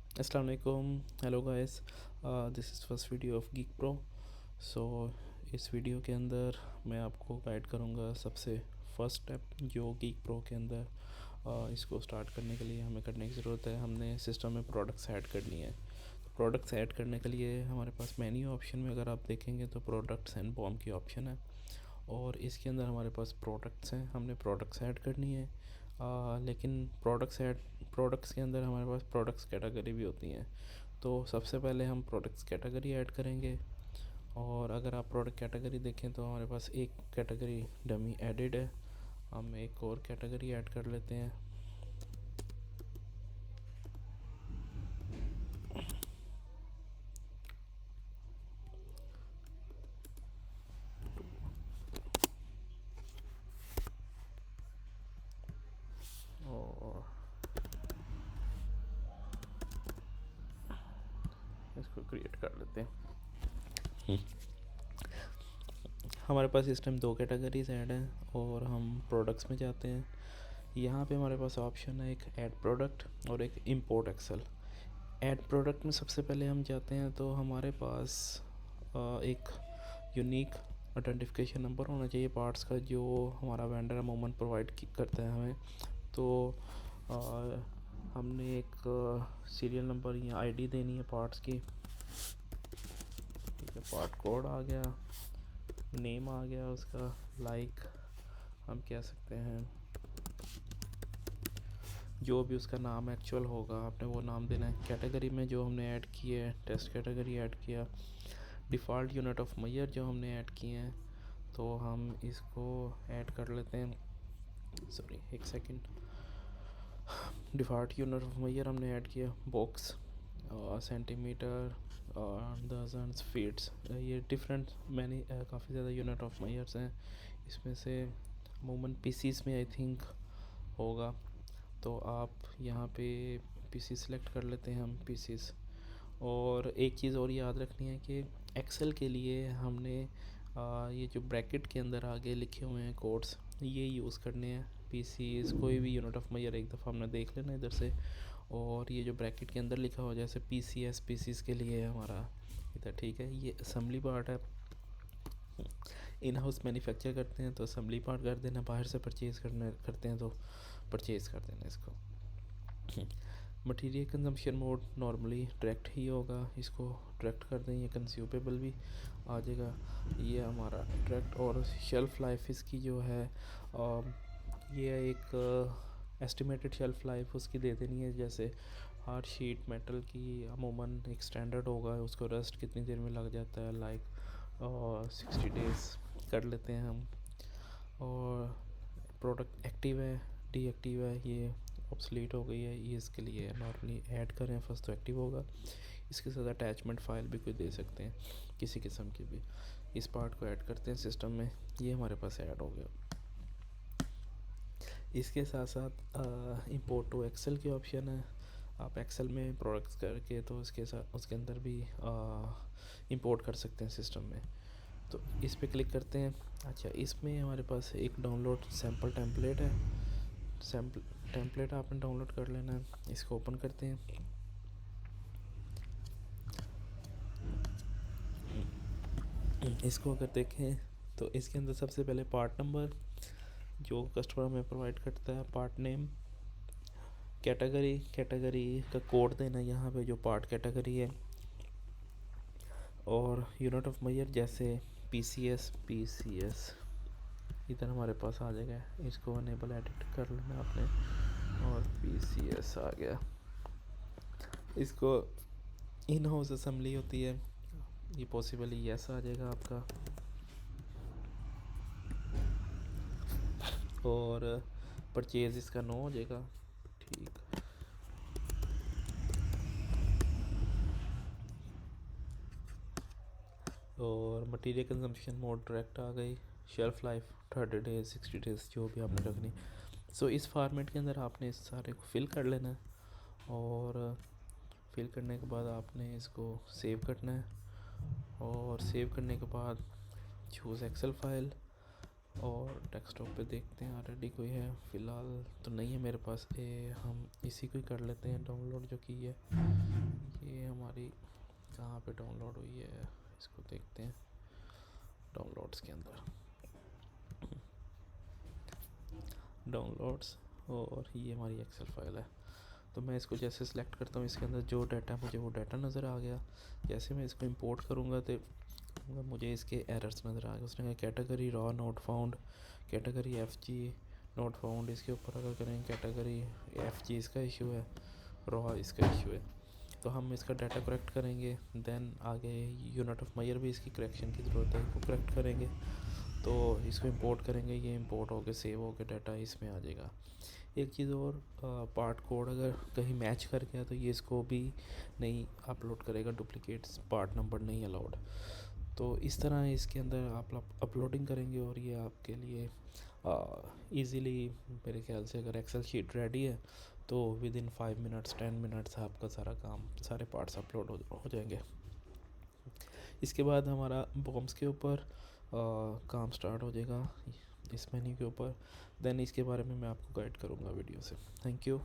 अस्सलाम वालेकुम। Hello guys, this is first video of Geek pro. So इस video के अंदर मैं आपको गाइड करूँगा सबसे फर्स्ट स्टेप जो गीक प्रो के अंदर इसको स्टार्ट करने के लिए हमें करने की ज़रूरत है। हमने सिस्टम में प्रोडक्ट्स ऐड करनी है। तो प्रोडक्ट्स ऐड करने के लिए हमारे पास मेन्यू ऑप्शन में अगर आप देखेंगे तो प्रोडक्ट्स एंड बॉम की ऑप्शन है और इसके अंदर हमारे पास प्रोडक्ट्स हैं। हमने प्रोडक्ट्स ऐड करनी है। लेकिन प्रोडक्ट्स के अंदर हमारे पास प्रोडक्ट्स कैटेगरी भी होती हैं। तो सबसे पहले हम प्रोडक्ट्स कैटेगरी ऐड करेंगे और अगर आप प्रोडक्ट कैटेगरी देखें तो हमारे पास एक कैटेगरी डमी एडिड है। हम एक और कैटेगरी ऐड कर लेते हैं। और इसको क्रिएट कर लेते हैं। हमारे पास इस टाइम दो कैटेगरीज ऐड हैं और हम प्रोडक्ट्स में जाते हैं। यहाँ पे हमारे पास ऑप्शन है एक ऐड प्रोडक्ट और एक इंपोर्ट एक्सेल। ऐड प्रोडक्ट में सबसे पहले हम जाते हैं तो हमारे पास एक यूनिक आइडेंटिफिकेशन नंबर होना चाहिए पार्ट्स का जो हमारा वेंडर अमूमन प्रोवाइड करता है हमें। तो हमने एक सीरियल नंबर या आईडी देनी है पार्ट्स की। ठीक है, पार्ट कोड आ गया, नेम आ गया उसका, लाइक हम कह सकते हैं, जो भी उसका नाम एक्चुअल होगा आपने वो नाम देना है। कैटेगरी में जो हमने ऐड की है, टेस्ट कैटेगरी ऐड किया, डिफ़ॉल्ट यूनिट ऑफ मेजर जो हमने ऐड किए हैं तो हम इसको ऐड कर लेते हैं। सॉरी, एक second. Default unit of measure हमने ऐड किया, बॉक्स, सेंटीमीटर, डजन्स, फीट्स, ये डिफरेंट मैंने काफ़ी ज़्यादा यूनिट ऑफ मेजर्स हैं। इसमें से अमूमन पीसीस में आई थिंक होगा, तो आप यहाँ पे पीसी सेलेक्ट कर लेते हैं हम पीसीस। और एक चीज़ और याद रखनी है कि एक्सेल के लिए हमने ये जो ब्रैकेट के अंदर आगे लिखे हुए हैं कोड्स ये यूज़ करने हैं। पीसीस कोई भी यूनिट ऑफ मेजर एक दफ़ा हमने देख लेना इधर से, और ये जो ब्रैकेट के अंदर लिखा हो जैसे पीसीएस पीसीस के लिए है हमारा इधर, ठीक है। ये असम्बली पार्ट है, इन हाउस मैन्युफैक्चर करते हैं तो असम्बली पार्ट कर देना, बाहर से परचेज़ करते हैं तो परचेज़ कर देना इसको। Material consumption mode normally direct ही होगा, इसको डायरेक्ट कर दें, ये कंज्यूमेबल भी आ जाएगा, ये हमारा डायरेक्ट। और शेल्फ़ लाइफ इसकी जो है ये एक एस्टिमेटेड शेल्फ़ लाइफ उसकी दे देनी है। जैसे हर शीट मेटल की अमूमन एक स्टैंडर्ड होगा, उसको रस्ट कितनी देर में लग जाता है, लाइक 60 डेज़ कर लेते हैं हम। और प्रोडक्ट एक्टिव है, डीएक्टिव है, ये ऑब्सलीट हो गई है, ये इसके लिए नॉर्मली ऐड करें फर्स्ट तो एक्टिव होगा। इसके साथ अटैचमेंट फ़ाइल भी कोई दे सकते हैं किसी किस्म की भी। इस पार्ट को ऐड करते हैं सिस्टम में, ये हमारे पास ऐड हो गया। इसके साथ साथ इंपोर्ट टू एक्सेल की ऑप्शन है। आप एक्सेल में प्रोडक्ट्स करके तो उसके साथ उसके अंदर भी इंपोर्ट कर सकते हैं सिस्टम में। तो इस पे क्लिक करते हैं। अच्छा, इसमें हमारे पास एक डाउनलोड सैम्पल टेम्पलेट है। सैम्पल टेम्पलेट आपने डाउनलोड कर लेना है, इसको ओपन करते हैं। इसको अगर देखें तो इसके अंदर सबसे पहले पार्ट नंबर जो कस्टमर हमें प्रोवाइड करता है, पार्ट नेम, कैटेगरी का कोड देना यहाँ पे जो पार्ट कैटेगरी है, और यूनिट ऑफ मेजर जैसे पीसीएस इधर हमारे पास आ जाएगा। इसको अनेबल एडिट कर लेना आपने, और पीसीएस आ गया। इसको इन हाउस असम्बली होती है, ये पॉसिबली यस आ जाएगा आपका। और परचेज इसका नो हो जाएगा, ठीक। और मटेरियल कंजम्पशन मोड डायरेक्ट आ गई, शेल्फ़ लाइफ 30 डेज़ 60 डेज़ जो भी आपने रखनी। सो इस फॉर्मेट के अंदर आपने इस सारे को फिल कर लेना है, और फिल करने के बाद आपने इसको सेव करना है। और सेव करने के बाद चूज़ एक्सेल फाइल, और डेस्कटॉप पे देखते हैं ऑलरेडी कोई है, फ़िलहाल तो नहीं है मेरे पास। हम इसी को ही कर लेते हैं डाउनलोड, जो कि ये हमारी कहाँ पे डाउनलोड हुई है, इसको देखते हैं डाउनलोड्स के अंदर, डाउनलोड्स, और ये हमारी एक्सेल फाइल है। तो मैं इसको जैसे सिलेक्ट करता हूँ, इसके अंदर जो डाटा मुझे वो डाटा नज़र आ गया। जैसे मैं इसको इंपोर्ट करूँगा तो मुझे इसके एरर्स नज़र आ गए। उसने कहा category raw not found, category FG not found. इसके ऊपर अगर करें कैटेगरी एफजी इसका इशू है, रॉ इसका इशू है, तो हम इसका डाटा करेक्ट करेंगे। देन आगे यूनिट ऑफ मेजर भी इसकी करेक्शन की ज़रूरत है, इसको करेक्ट करेंगे। तो इसको इंपोर्ट करेंगे, ये इंपोर्ट होकर सेव होकर डाटा इसमें आ जाएगा। एक चीज़ और, पार्ट कोड अगर कहीं मैच कर गया तो ये इसको भी नहीं अपलोड करेगा, डुप्लीकेट पार्ट नंबर नहीं अलाउड। तो इस तरह इसके अंदर आप अपलोडिंग करेंगे और ये आपके लिए इजीली, मेरे ख्याल से अगर एक्सेल शीट रेडी है तो विद इन 5 मिनट्स 10 मिनट्स आपका सारा काम, सारे पार्ट्स अपलोड हो जाएंगे। इसके बाद हमारा बॉम्ब्स के ऊपर काम स्टार्ट हो जाएगा, इस मेन्यू के ऊपर। देन इसके बारे में मैं आपको गाइड करूँगा वीडियो से। Thank you.